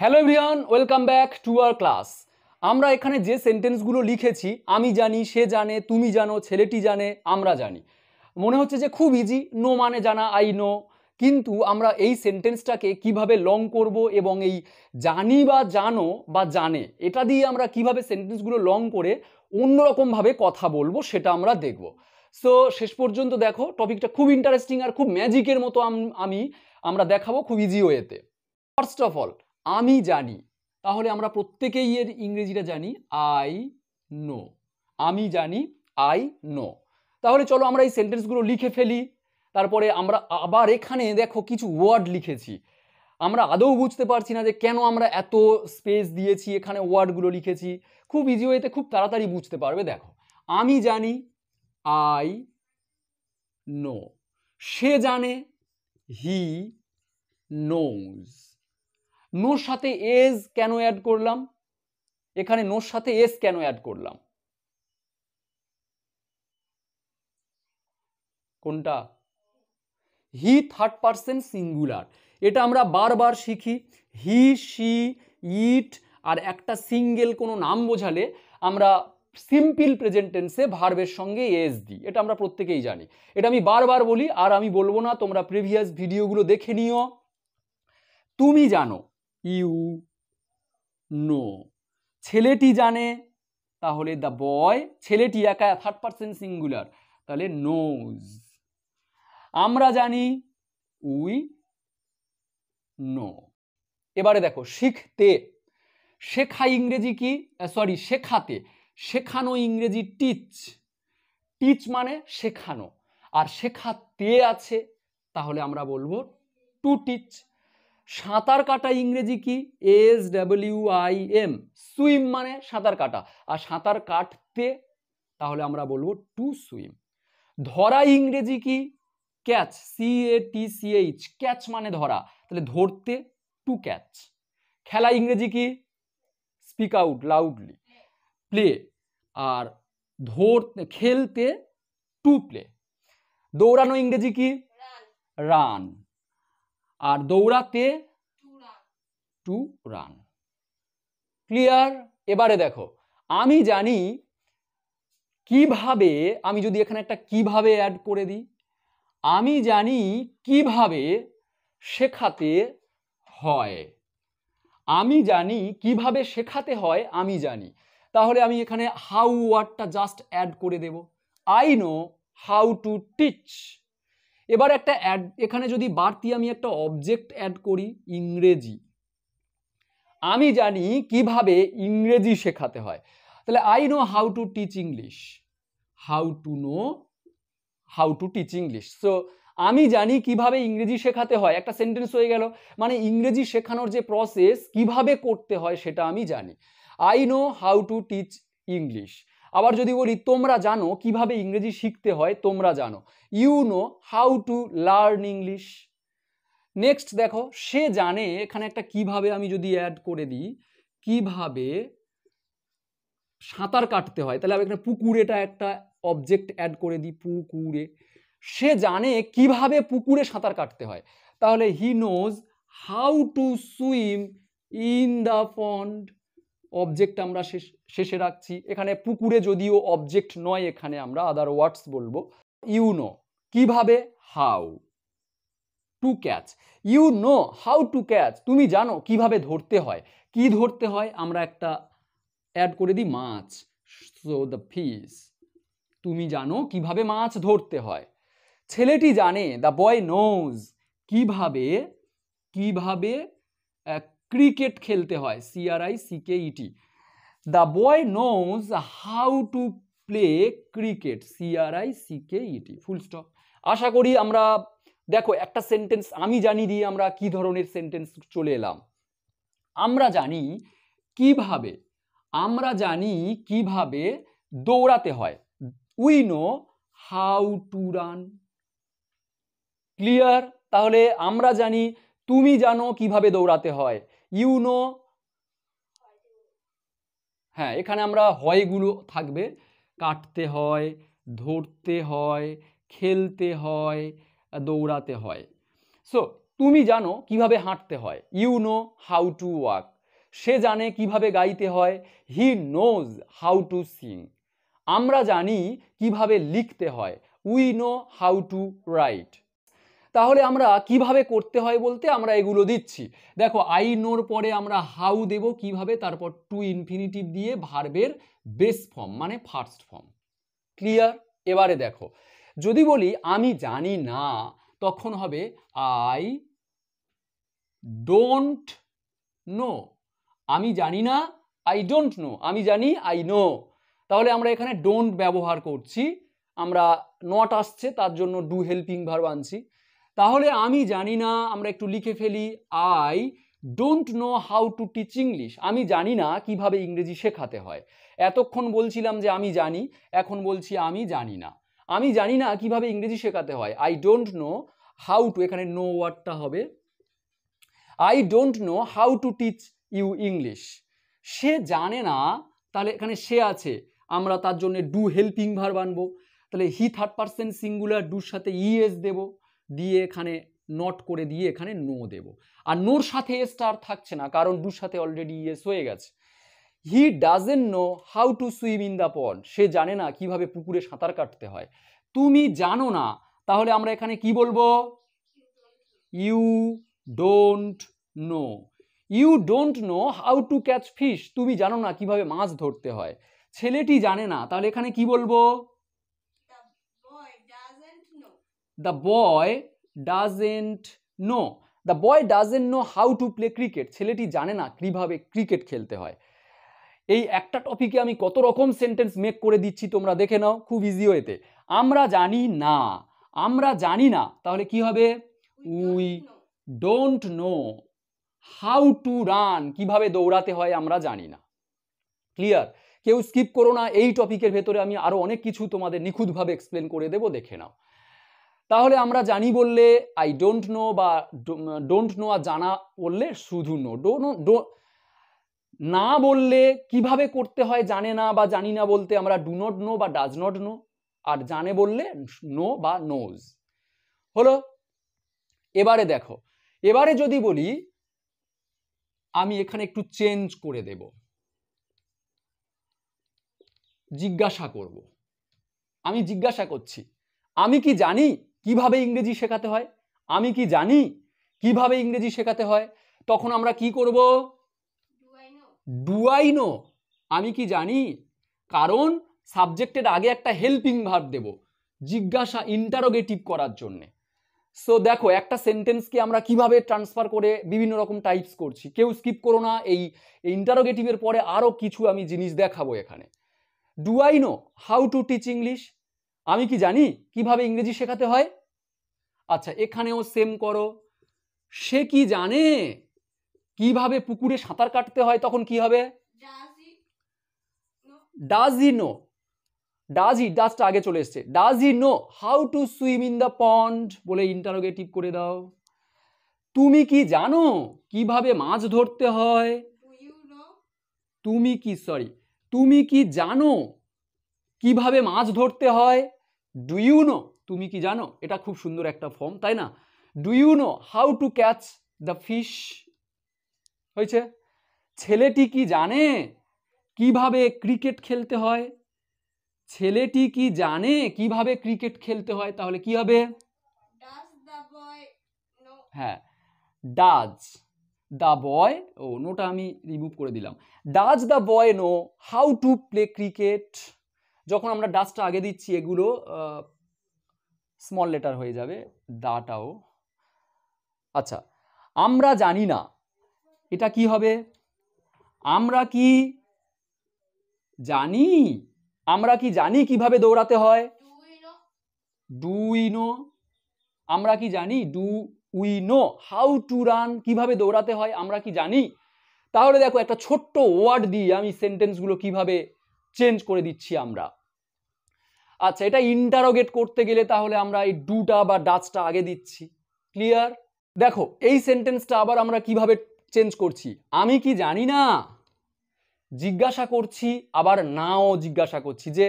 Hello everyone, welcome back to our class. আমরা এখানে যে সেন্টেন্সগুলো লিখেছি, আমি জানি, সে জানে, তুমি জানো, ছেলেটি জানে, আমরা জানি, মনে হচ্ছে যে খুব ইজি, নো মানে জানা, আই নো। কিন্তু আমরা এই সেন্টেন্সটাকে কিভাবে লং করব এবং এই জানি বা জানো বা জানে এটা দিয়ে আমরা কিভাবে সেন্টেন্সগুলো লং করে অন্যরকমভাবে কথা বলবো সেটা আমরা দেখব। সো শেষ পর্যন্ত দেখো, টপিকটা খুব ইন্টারেস্টিং আর খুব ম্যাজিকের মতো আমরা দেখাবো খুব ইজি ওয়েতে। ফার্স্ট অফ অল, আমি জানি, তাহলে আমরা প্রত্যেকেই এর ইংরেজিটা জানি, আই নো। আমি জানি, আই নো। তাহলে চলো আমরা এই সেন্টেন্সগুলো লিখে ফেলি। তারপরে আমরা আবার এখানে দেখো কিছু ওয়ার্ড লিখেছি, আমরা আদৌ বুঝতে পারছি না যে কেন আমরা এত স্পেস দিয়েছি, এখানে ওয়ার্ডগুলো লিখেছি। খুব ইজি ওয়েতে খুব তাড়াতাড়ি বুঝতে পারবে। দেখো, আমি জানি, আই নো। সে জানে, হি নোজ। নোর সাথে এজ কেন অ্যাড করলাম? এখানে নোর সাথে এস কেন অ্যাড করলাম? কোনটা? হি থার্ড পারসন সিঙ্গুলার, এটা আমরা বারবার শিখি। হি, শি, ইট আর একটা সিঙ্গেল কোনো নাম বোঝালে আমরা সিম্পল প্রেজেন্ট টেন্সে ভার্বের সঙ্গে এস দিই, এটা আমরা প্রত্যেকেই জানি। এটা আমি বারবার বলি আর আমি বলবো না, তোমরা প্রিভিয়াস ভিডিওগুলো দেখে নিও। তুমি জানো, ইউ নো। ছেলেটি জানে, তাহলে দ্য বয়, ছেলেটি একা থার্ড পারসন সিঙ্গুলার, তাহলে নোজ। আমরা জানি, উই নো। এবারে দেখো, শিখতে, শেখা ইংরেজি কি? সরি, শেখাতে, শেখানো ইংরেজি টিচ। টিচ মানে শেখানো, আর শেখাতে আছে, তাহলে আমরা বলবো টু টিচ। সাঁতার কাটা ইংরেজি কি? SWIM। সুইম মানে সাঁতার কাটা, আর সাঁতার কাটতে, তাহলে আমরা বলবো টু সুইম। ধরা ইংরেজি কি? Catch, CATCH। ক্যাচ মানে ধরা, তাহলে ধরতে টু ক্যাচ। খেলা ইংরেজি কি? Speak out loudly, play. আর খেলতে টু প্লে। দৌড়ানো ইংরেজি কি? রান। আর দৌড়াতে টু রান। ক্লিয়ার? এবারে দেখো, আমি জানি, কিভাবে, আমি যদি এখানে একটা কিভাবে অ্যাড করে দিই, আমি জানি কিভাবে শেখাতে হয়। আমি জানি কিভাবে শেখাতে হয়, আমি জানি, তাহলে আমি এখানে হাউ ওয়ার্ডটা জাস্ট অ্যাড করে দেব। I know how to teach. এবার একটা অ্যাড, এখানে যদি বাড়তি আমি একটা অবজেক্ট অ্যাড করি, ইংরেজি। আমি জানি কিভাবে ইংরেজি শেখাতে হয়, তাহলে I know how to teach English. How to know how to teach English. So আমি জানি কিভাবে ইংরেজি শেখাতে হয়, একটা সেন্টেন্স হয়ে গেল। মানে ইংরেজি শেখানোর যে প্রসেস কিভাবে করতে হয় সেটা আমি জানি। I know how to teach English. আবার যদি বলি তোমরা জানো কিভাবে ইংরেজি শিখতে হয়, তোমরা জানো, you know how to learn English. Next দেখো, সে জানে, এখানে একটা কিভাবে আমি যদি অ্যাড করে দিই, কিভাবে সাঁতার কাটতে হয়, তাহলে আমি এখানে পুকুরেটা একটা অবজেক্ট অ্যাড করে দিই, পুকুরে। সে জানে কিভাবে পুকুরে সাঁতার কাটতে হয়, তাহলে হি knows how to swim in the pond. Object আমরা শেষে রাখছি, এখানে পুকুরে যদিও অবজেক্ট নয়, এখানে আমরা আদার ওয়ার্ডস বলবো। ইউ নো কিভাবে, how to catch. You know how to catch, তুমি জানো কিভাবে ধরতে হয়। কি ধরতে হয়, আমরা একটা অ্যাড করে দিই, মাছ। সো দ্য ফিশ, তুমি জানো কিভাবে মাছ ধরতে হয়। ছেলেটি জানে, দ্য বয় নোজ, কিভাবে কিভাবে ক্রিকেট খেলতে হয়, CRICKET। The boy knows how to play cricket, CRICKET, full stop. আশা করি আমরা, দেখো একটা সেন্টেন্স আমি জানি দিয়ে আমরা কি ধরনের সেন্টেন্স চলে এলাম। আমরা জানি কিভাবে, আমরা জানি কিভাবে দৌড়াতে হয়, we know how to run. Clear? তাহলে আমরা জানি, তুমি জানো কিভাবে দৌড়াতে হয়, ইউ নো। হ্যাঁ, এখানে আমরা হয়গুলো থাকবে, কাটতে হয়, ধরতে হয়, খেলতে হয়, দৌড়াতে হয়। সো তুমি জানো কিভাবে হাঁটতে হয়, you know how to walk. সে জানে কিভাবে গাইতে হয়, he knows how to sing. আমরা জানি কিভাবে লিখতে হয়, we know how to write. তাহলে আমরা কিভাবে করতে হয় বলতে আমরা এগুলো দিচ্ছি। দেখো আই নোর পরে আমরা হাউ দেব কিভাবে, তারপর টু ইনফিনিটিভ দিয়ে ভার্বের বেস ফর্ম মানে ফার্স্ট ফর্ম। ক্লিয়ার? এবারে দেখো যদি বলি আমি জানি না, তখন হবে আই ডোন্ট নো। আমি জানি না, আই ডোন্ট নো। আমি জানি, আই নো। তাহলে আমরা এখানে ডোন্ট ব্যবহার করছি, আমরা নট আসছে তার জন্য ডু হেল্পিং ভার্ব আনছি। তাহলে আমি জানি না আমরা একটু লিখে ফেলি, I don't know how to teach English. আমি জানি না কিভাবে ইংরেজি শেখাতে হয়। এতক্ষণ বলছিলাম যে আমি জানি, এখন বলছি আমি জানি না। আমি জানি না কিভাবে ইংরেজি শেখাতে হয়, I don't know how to, এখানে নো ওয়ার্ডটা হবে, I don't know how to teach you English. সে জানে না, তাহলে এখানে সে আছে, আমরা তার জন্য ডু হেল্পিং ভার্ব আনবো। তাহলে হি থার্ড পারসন সিঙ্গুলার, ডুর সাথে ইএস দেব, দিয়ে এখানে নট করে দিয়ে এখানে নো দেব। আর নোর সাথে এস আর থাকছে না, কারণ ডুর সাথে অলরেডি ইএস হয়ে গেছে। He doesn't know how to swim in the pond. সে জানে না কিভাবে পুকুরে সাঁতার কাটতে হয়। তুমি জানো না, তাহলে আমরা এখানে কি বলবো, you don't know. You don't know how to catch fish. তুমি জানো না কিভাবে মাছ ধরতে হয়। ছেলেটি জানে না, তাহলে এখানে কি বলবো, the boy doesn't know. The boy doesn't know how to play cricket. ছেলেটি জানে না কিভাবে ক্রিকেট খেলতে হয়। এই একটা টপিকে আমি কত রকম সেন্টেন্স মেক করে দিচ্ছি, তোমরা দেখে নাও খুব ইজি ওয়েতে। আমরা জানি না, আমরা জানি না, তাহলে কি হবে, we don't know how to run. কিভাবে দৌড়াতে হয় আমরা জানি না। ক্লিয়ার? কেউ স্কিপ করো না, এই টপিকের ভেতরে আমি আরো অনেক কিছু তোমাদের নিখুঁতভাবে এক্সপ্লেন করে দেবো, দেখে নাও। তাহলে আমরা জানি বললে আই ডোন্ট নো, বা ডোন্ট নো আর জানা বললে শুধু নো। না বললে কিভাবে করতে হয় জানে না বা জানি না বলতে আমরা ডু নট নো বা ডাজ নট নো, আর জানে বললে নো বা নোজ। হলো? এবারে দেখো, এবারে যদি বলি আমি এখানে একটু চেঞ্জ করে দেব, জিজ্ঞাসা করব। আমি জিজ্ঞাসা করছি, আমি কি জানি কিভাবে ইংরেজি শেখাতে হয়? আমি কি জানি কিভাবে ইংরেজি শেখাতে হয়? তখন আমরা কি করব, ডু আই নো। আমি কি জানি, কারণ সাবজেক্টের আগে একটা হেল্পিং ভার্ব দেব জিজ্ঞাসা ইন্টারোগেটিভ করার জন্য। সো দেখো একটা সেন্টেন্সকে আমরা কিভাবে ট্রান্সফার করে বিভিন্ন রকম টাইপস করছি, কেউ স্কিপ করো না। এই ইন্টারোগেটিভের পরে আরো কিছু আমি জিনিস দেখাবো এখানে। Do I know how to teach English. আমি কি জানি কিভাবে ইংরেজি শেখাতে হয়? আচ্ছা, এখানেও সেম করো। সে কি জানে কিভাবে পুকুরে সাঁতার কাটতে হয়? তখন কি হবে, does he know. Does he, ডাজটা আগে চলে এসছে। Does he know how to swim in the pond বলে ইন্টারোগেটিভ করে দাও। তুমি কি জানো কিভাবে মাছ ধরতে হয়? তুমি কি জানো কিভাবে মাছ ধরতে হয়? Do you know. তুমি কি জানো, এটা খুব সুন্দর একটা ফর্ম, তাই না? Do you know how to catch the fish. হয়েছে? ছেলেটি কি জানে কিভাবে ক্রিকেট খেলতে হয়? ছেলেটি কি জানে কিভাবে ক্রিকেট খেলতে হয়? তাহলে কি হবে, হ্যাঁ, ডাজ দ্য বয়, ও নোটা আমি রিমুভ করে দিলাম। Does the boy no how to play cricket. যখন আমরা ডাজটা আগে দিচ্ছি এগুলো স্মল লেটার হয়ে যাবে, দাটাও। আচ্ছা, আমরা জানি না, এটা কি হবে, আমরা কি জানি, আমরা কি জানি কিভাবে দৌড়াতে হয়? Do we know. আমরা কি জানি, do we know how to run. কিভাবে দৌড়াতে হয় আমরা কি জানি? তাহলে দেখো একটা ছোট্ট ওয়ার্ড দিয়ে আমি সেন্টেন্সগুলো কিভাবে চেঞ্জ করে দিচ্ছি আমরা। আচ্ছা, এটা ইন্টারোগেট করতে গেলে তাহলে আমরা এই ডুটা বা ডাচটা আগে দিচ্ছি। ক্লিয়ার? দেখো এই সেন্টেন্সটা আবার আমরা কিভাবে চেঞ্জ করছি। আমি কি জানি না, জিজ্ঞাসা করছি, আবার নাও জিজ্ঞাসা করছি, যে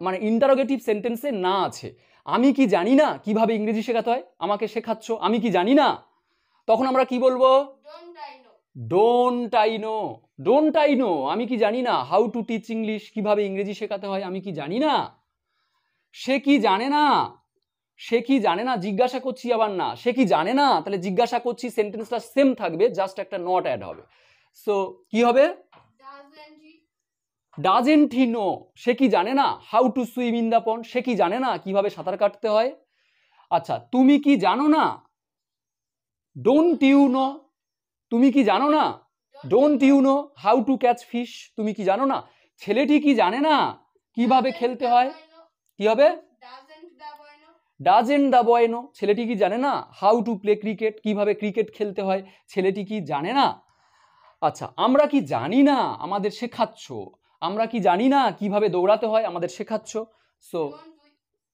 মানে ইন্টারোগেটিভ সেন্টেন্সে না আছে। আমি কি জানি না কিভাবে ইংরেজি শেখাতে হয়, আমাকে শেখাচ্ছ, আমি কি জানি না। তখন আমরা কি বলবো, don't I know, don't I know, আমি কি জানি না? হাউ টু টিচ ইংলিশ, কিভাবে ইংরেজি শেখাতে হয় আমি কি জানি না? সে কি জানে না? সে কি জানে না জিজ্ঞাসা করছি আবার না, সে কি জানে না, তাহলে জিজ্ঞাসা করছি সেন্টেন্সটা সেম থাকবে, জাস্ট একটা নট অ্যাড হবে। সো কি হবে? ডাজেন্ট হি নো, সে কি জানে না? How to swim in the pond, সে কি জানে না কিভাবে সাঁতার কাটতে হয়? আচ্ছা, তুমি কি জানো না? ডোন্ট ইউ নো, তুমি কি জানো না? Don't you know how to catch fish, তুমি কি জানো না? ছেলেটি কি জানে না কিভাবে খেলতে হয়? কি হবে? ডাজেন্ট দ্য বয় নো, ছেলেটি কি জানে না হাউ টু প্লে ক্রিকেট, কিভাবে ক্রিকেট খেলতে হয়? ছেলেটি কি জানে না? আচ্ছা, আমরা কি জানি না? আমাদের শেখাচ্ছ। আমরা কি জানি না কিভাবে দৌড়াতে হয়? আমাদের শেখাচ্ছ। সো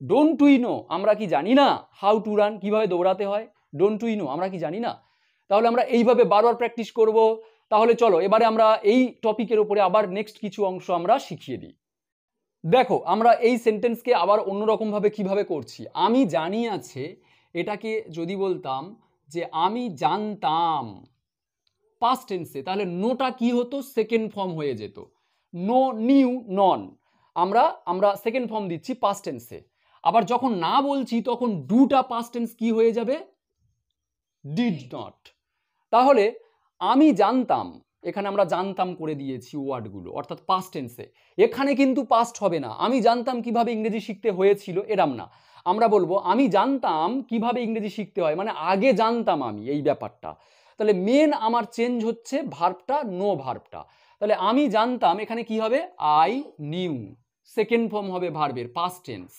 ডোন্ট উই নো, আমরা কি জানি না হাউ টু রান, কিভাবে দৌড়াতে হয়? ডোন্ট উই নো, আমরা কি জানি না? তাহলে আমরা এইভাবে বারবার প্র্যাকটিস করব। তাহলে চলো এবারে আমরা এই টপিকের উপরে আবার নেক্সট কিছু অংশ আমরা শিখিয়ে দিই। দেখো, আমরা এই সেন্টেন্সকে আবার অন্যরকম ভাবে কিভাবে করছি। আমি জানি আছে, এটাকে যদি বলতাম যে আমি জানতাম পাস্ট টেন্সে, তাহলে নোটা কি হতো? সেকেন্ড ফর্ম হয়ে যেত। নো, নিউ, নন, আমরা সেকেন্ড ফর্ম দিচ্ছি পাস্ট টেন্সে। আবার যখন না বলছি তখন ডুটা পাস্ট টেন্স কি হয়ে যাবে? Did not. তাহলে আমি জানতাম, এখানে আমরা জানতাম করে দিয়েছি ওয়ার্ডগুলো, অর্থাৎ পাস্ট টেন্সে। এখানে কিন্তু পাস্ট হবে না। আমি জানতাম কিভাবে ইংরেজি শিখতে হয়েছিল এরম না, আমরা বলবো আমি জানতাম কিভাবে ইংরেজি শিখতে হয়, মানে আগে জানতাম আমি এই ব্যাপারটা। তাহলে মেন আমার চেঞ্জ হচ্ছে ভার্বটা, নো ভার্বটা। তাহলে আমি জানতাম এখানে কি হবে? আই নিউ, সেকেন্ড ফর্ম হবে ভার্বের, past tense.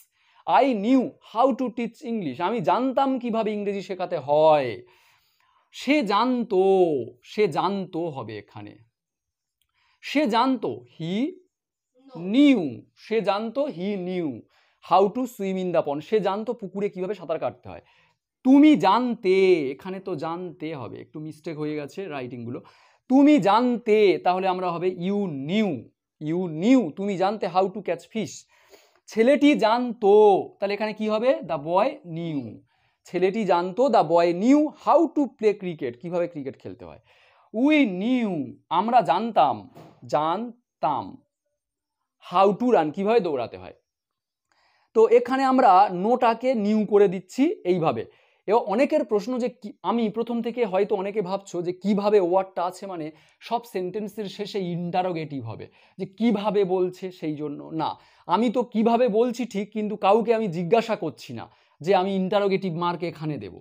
I knew how to teach English, আমি জানতাম কিভাবে ইংরেজি শেখাতে হয়। সে জানতো, সে জানতো হবে এখানে, সে জানতো, হি নিউ, সে জানতো, he knew how to swim in the pond, সে জানতো পুকুরে কিভাবে সাঁতার কাটতে হয়। তুমি জানতে, এখানে তো জানতে হবে, একটু মিস্টেক হয়ে গেছে রাইটিংগুলো। তুমি জানতে, তাহলে আমরা হবে ইউ নিউ, ইউ নিউ, তুমি জানতে হাউ টু ক্যাচ ফিশ। ছেলেটি জানতো, তাহলে এখানে কি হবে? দ্য বয় নিউ, ছেলেটি জানতো, the boy new how to play cricket, কিভাবে ক্রিকেট খেলতে হয়। উই নিউ, আমরা জানতাম, জানতাম, হাউ টু রান, কিভাবে দৌড়াতে হয়। তো এখানে আমরা নোটাকে নিউ করে দিচ্ছি এইভাবে। এবার অনেকের প্রশ্ন যে আমি প্রথম থেকে হয়তো অনেকে ভাবছো যে কিভাবে ওয়ার্ডটা আছে, মানে সব সেন্টেন্সের শেষে ইন্টারোগেটিভ হবে, যে কিভাবে বলছে সেই জন্য না। আমি তো কিভাবে বলছি ঠিক, কিন্তু কাউকে আমি জিজ্ঞাসা করছি না যে আমি ইন্টারোগেটিভ মার্ক এখানে দেব।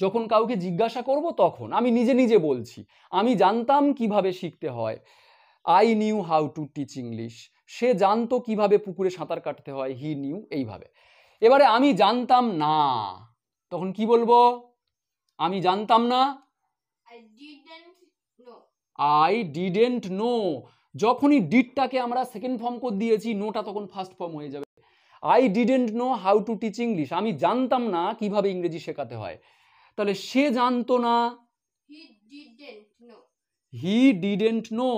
যখন কাউকে জিজ্ঞাসা করব তখন আমি নিজে নিজে বলছি আমি জানতাম কিভাবে শিখতে হয়। I knew how to teach English, সে জানতো কিভাবে পুকুরে সাঁতার কাটতে হয়, হি নিউ, এইভাবে। এবারে আমি জানতাম না, তখন কি বলবো? আমি জানতাম না, আই ডিডেন্ট নো। যখনই ডিডটাকে আমরা সেকেন্ড ফর্ম করে দিয়েছি, নোটা তখন ফার্স্ট ফর্ম হয়ে যাবে। I didn't know how to teach English, আমি জানতাম না কিভাবে ইংরেজি শেখাতে হয়। তাহলে সে জানতো না, হি ডিডেন্ট নো,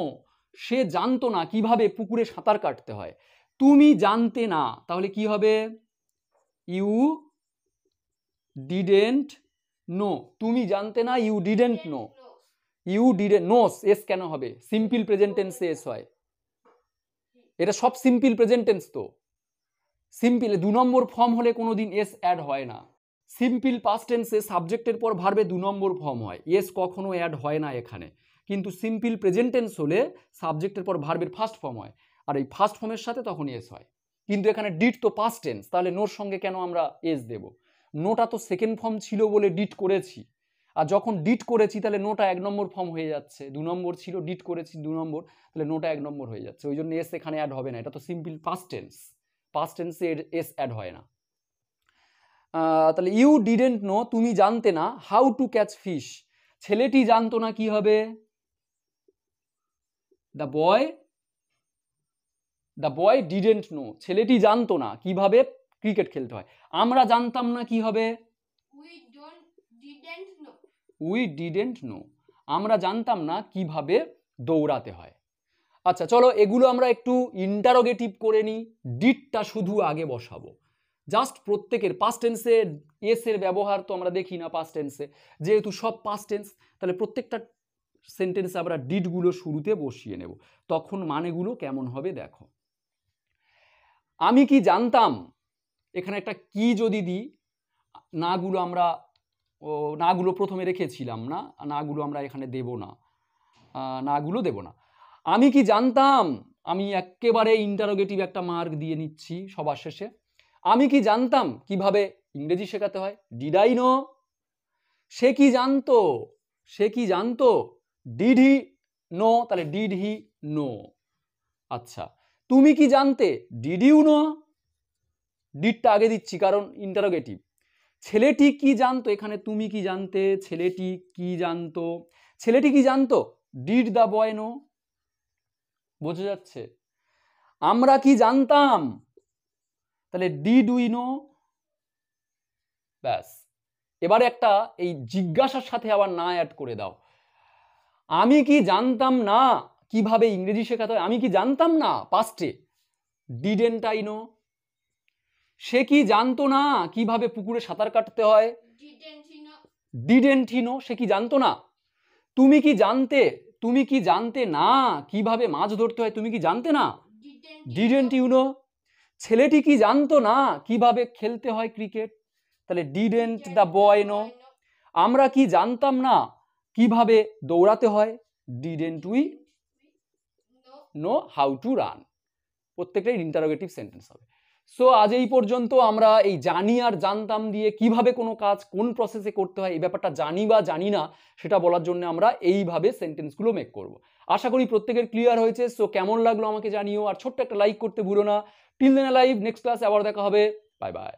সে জানতো না কিভাবে পুকুরে সাঁতার কাটতে হয়। তুমি জানতে না, তাহলে কি হবে? ইউ ডিডেন্ট নো, তুমি জানতে না, you didn't know, you didn't knows, s কেন হবে? সিম্পল প্রেজেন্ট টেন্সে এস হয়, এটা সব সিম্পল প্রেজেন্ট টেন্স। তো সিম্পল 2 নম্বর ফর্ম হলে কোনোদিন এস অ্যাড হয় না। সিম্পল পাস্ট টেন্সে সাবজেক্টের পর ভার্বে 2 নম্বর ফর্ম হয়, এস কখনো অ্যাড হয় না এখানে। কিন্তু সিম্পল প্রেজেন্ট টেন্স হলে সাবজেক্টের পর ভার্বের ফার্স্ট ফর্ম হয়, আর এই ফার্স্ট ফর্মের সাথে তখন এস হয়। কিন্তু এখানে ডিড তো পাস্ট টেন্স, তাহলে নোর সঙ্গে কেন আমরা এস দেব? নোটা তো সেকেন্ড ফর্ম ছিল বলে ডিড করেছি, আর যখন ডিড করেছি তাহলে নোটা 1 নম্বর ফর্ম হয়ে যাচ্ছে। 2 নম্বর ছিল, ডিড করেছি 2 নম্বর, তাহলে নোটা 1 নম্বর হয়ে যাচ্ছে। ওই জন্য এস এখানে অ্যাড হবে না, এটা তো সিম্পল পাস্ট টেন্স, পাস্ট টেন্সে এস অ্যাড হয় না। তাহলে ইউ ডিডেন্ট নো, তুমি জানতে না, হাউ টু ক্যাচ ফিশ, ছেলেটি জানতো না কি হবে? দ্য বয় ডিডেন্ট নো, ছেলেটি জানতো না কিভাবে ক্রিকেট খেলতে হয়। আমরা জানতাম না কি হবে? উই ডিডেন্ট নো, আমরা জানতাম না কিভাবে দৌড়াতে হয়। আচ্ছা চলো এগুলো আমরা একটু ইন্টারোগেটিভ করে নিই। ডিডটা শুধু আগে বসাবো, জাস্ট প্রত্যেকের পাস্ট টেন্সে এস এর ব্যবহার তো আমরা দেখি না পাস্ট টেন্সে, যেহেতু সব পাস্ট টেন্স, তাহলে প্রত্যেকটা সেন্টেন্সে আমরা ডিডগুলো শুরুতে বসিয়ে নেব, তখন মানেগুলো কেমন হবে দেখো। আমি কি জানতাম, এখানে একটা কি যদি দিই, নাগুলো আমরা নাগুলো প্রথমে রেখেছিলাম না, নাগুলো আমরা এখানে দেব না, নাগুলো দেব না। আমি কি জানতাম, আমি একেবারে ইন্টারোগেটিভ একটা মার্ক দিয়ে নিচ্ছি সবার শেষে। আমি কি জানতাম কিভাবে ইংরেজি শেখাতে হয়, ডিড আই নো। সে কি জানতো, সে কি জানতো, ডিড হি নো, তাহলে ডিড হি নো। আচ্ছা, তুমি কি জানতে, ডিড ইউ নো। ডিডটা আগে দিচ্ছি কারণ ইন্টারোগেটিভ। ছেলেটি কি জানতো, এখানে তুমি কি জানতে, ছেলেটি কি জানতো, ছেলেটি কি জানতো, ডিড দ্য বয় নো। বোঝা যাচ্ছে। আমরা কি জানতাম, তাহলে ডিড উই নো। ব্যাস, এবারে একটা এই জিজ্ঞাসার সাথে আবার না অ্যাড করে দাও। আমি কি জানতাম না কিভাবে ইংরেজি শেখাতে হয়, আমি কি জানতাম না, পাস্টে, ডিডেন্ট আই নো। সে কি জানতো না কিভাবে পুকুরে সাঁতার কাটতে হয়, ডিডেন্ট হি নো, সে কি জানতো না। তুমি কি জানতে, তুমি কি জানতে না কিভাবে মাছ ধরতে হয়, তুমি কি জানতে না, ডিডেন্ট ইউ নো। ছেলেটি কি জানতো না কিভাবে খেলতে হয় ক্রিকেট, তাহলে ডিডেন্ট দ্য বয় নো। আমরা কি জানতাম না কিভাবে দৌড়াতে হয়, didn't we know how to run. প্রত্যেকটাই ইন্টারোগেটিভ সেন্টেন্স হবে। সো আজ এই পর্যন্ত আমরা এই জানি আর জানতাম দিয়ে কিভাবে কোনো কাজ কোন প্রসেসে করতে হয় এই ব্যাপারটা জানি বা জানি না সেটা বলার জন্য আমরা এইভাবে সেন্টেন্সগুলো মেক করব। আশা করি প্রত্যেকের ক্লিয়ার হয়েছে। সো কেমন লাগলো আমাকে জানিও, আর ছোট্ট একটা লাইক করতে ভুলো না। টিল দেন লাইভ, নেক্সট ক্লাসে আবার দেখা হবে। Bye bye.